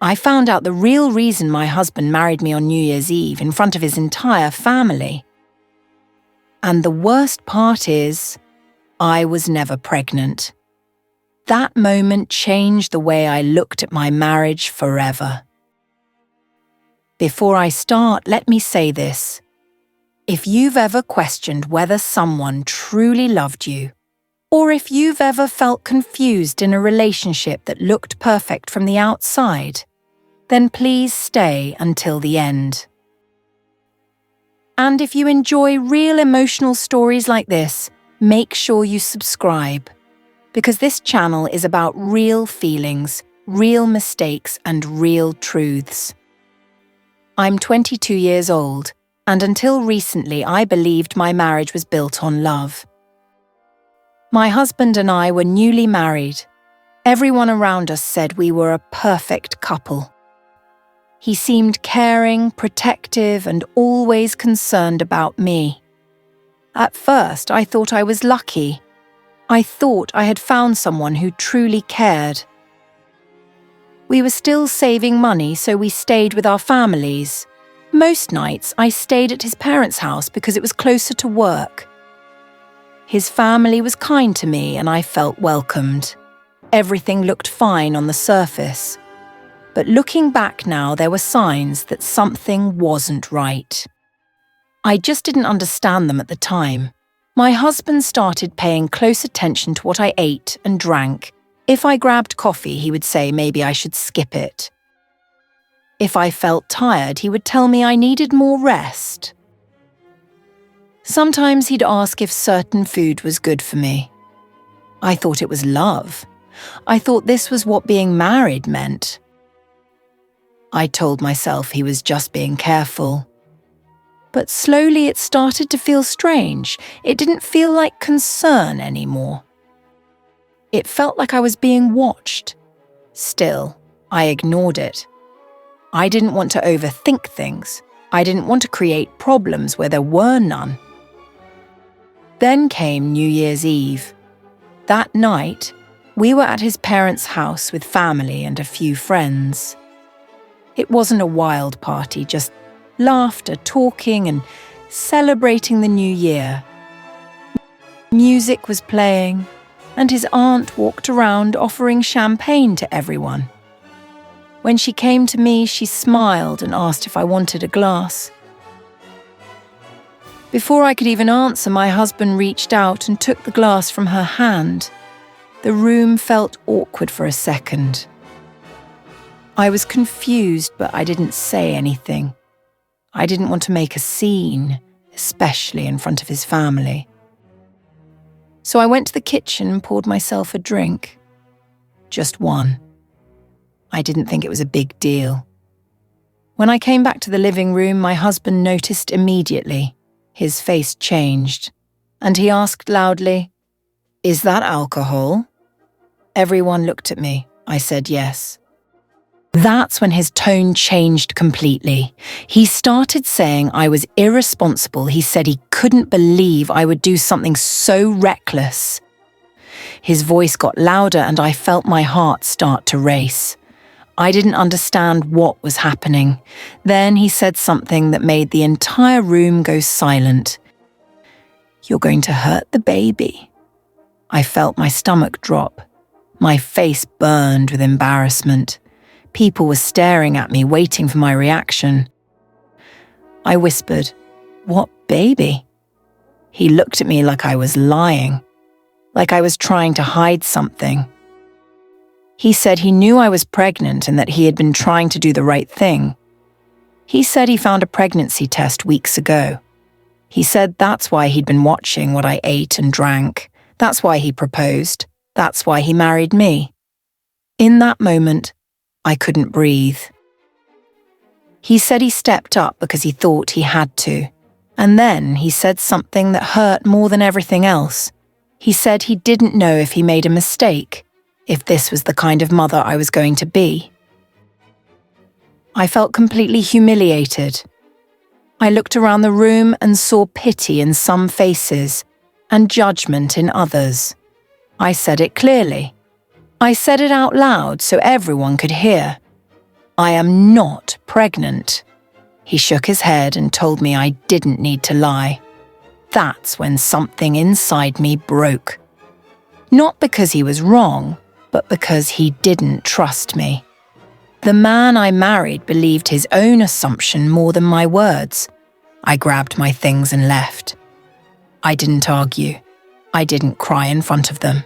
I found out the real reason my husband married me on New Year's Eve in front of his entire family. And the worst part is, I was never pregnant. That moment changed the way I looked at my marriage forever. Before I start, let me say this. If you've ever questioned whether someone truly loved you, or if you've ever felt confused in a relationship that looked perfect from the outside, then please stay until the end. And if you enjoy real emotional stories like this, make sure you subscribe, because this channel is about real feelings, real mistakes, and real truths. I'm 22 years old, and until recently I believed my marriage was built on love. My husband and I were newly married. Everyone around us said we were a perfect couple. He seemed caring, protective, and always concerned about me. At first, I thought I was lucky. I thought I had found someone who truly cared. We were still saving money, so we stayed with our families. Most nights, I stayed at his parents' house because it was closer to work. His family was kind to me and I felt welcomed. Everything looked fine on the surface. But looking back now, there were signs that something wasn't right. I just didn't understand them at the time. My husband started paying close attention to what I ate and drank. If I grabbed coffee, he would say maybe I should skip it. If I felt tired, he would tell me I needed more rest. Sometimes he'd ask if certain food was good for me. I thought it was love. I thought this was what being married meant. I told myself he was just being careful. But slowly it started to feel strange. It didn't feel like concern anymore. It felt like I was being watched. Still, I ignored it. I didn't want to overthink things. I didn't want to create problems where there were none. Then came New Year's Eve. That night, we were at his parents' house with family and a few friends. It wasn't a wild party, just laughter, talking, and celebrating the new year. Music was playing, and his aunt walked around offering champagne to everyone. When she came to me, she smiled and asked if I wanted a glass. Before I could even answer, my husband reached out and took the glass from her hand. The room felt awkward for a second. I was confused, but I didn't say anything. I didn't want to make a scene, especially in front of his family. So I went to the kitchen and poured myself a drink. Just one. I didn't think it was a big deal. When I came back to the living room, my husband noticed immediately. His face changed, and he asked loudly, "Is that alcohol?" Everyone looked at me. I said yes. That's when his tone changed completely. He started saying I was irresponsible. He said he couldn't believe I would do something so reckless. His voice got louder and I felt my heart start to race. I didn't understand what was happening. Then he said something that made the entire room go silent. "You're going to hurt the baby." I felt my stomach drop. My face burned with embarrassment. People were staring at me, waiting for my reaction. I whispered, "What baby?" He looked at me like I was lying, like I was trying to hide something. He said he knew I was pregnant and that he had been trying to do the right thing. He said he found a pregnancy test weeks ago. He said that's why he'd been watching what I ate and drank. That's why he proposed. That's why he married me. In that moment, I couldn't breathe. He said he stepped up because he thought he had to. And then he said something that hurt more than everything else. He said he didn't know if he made a mistake, if this was the kind of mother I was going to be. I felt completely humiliated. I looked around the room and saw pity in some faces and judgment in others. I said it clearly. I said it out loud so everyone could hear. I am not pregnant. He shook his head and told me I didn't need to lie. That's when something inside me broke. Not because he was wrong, but because he didn't trust me. The man I married believed his own assumption more than my words. I grabbed my things and left. I didn't argue. I didn't cry in front of them.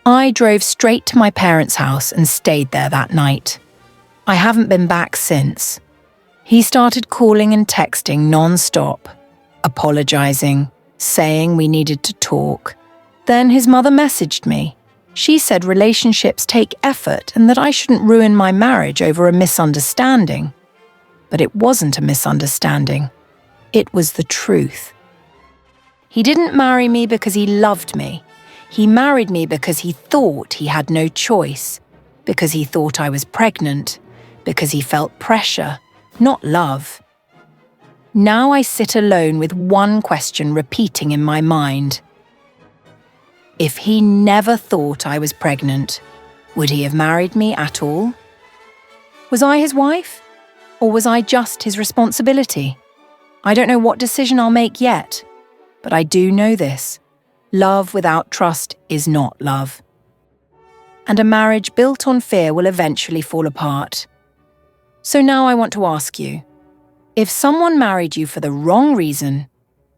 I drove straight to my parents' house and stayed there that night. I haven't been back since. He started calling and texting non-stop, apologizing, saying we needed to talk. Then his mother messaged me. She said relationships take effort and that I shouldn't ruin my marriage over a misunderstanding. But it wasn't a misunderstanding. It was the truth. He didn't marry me because he loved me. He married me because he thought he had no choice, because he thought I was pregnant, because he felt pressure, not love. Now I sit alone with one question repeating in my mind. If he never thought I was pregnant, would he have married me at all? Was I his wife? Or was I just his responsibility? I don't know what decision I'll make yet, but I do know this. Love without trust is not love. And a marriage built on fear will eventually fall apart. So now I want to ask you, if someone married you for the wrong reason,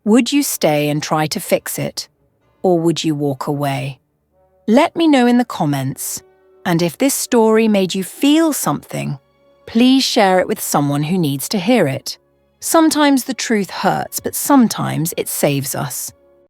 would you stay and try to fix it? Or would you walk away? Let me know in the comments. And if this story made you feel something, please share it with someone who needs to hear it. Sometimes the truth hurts, but sometimes it saves us.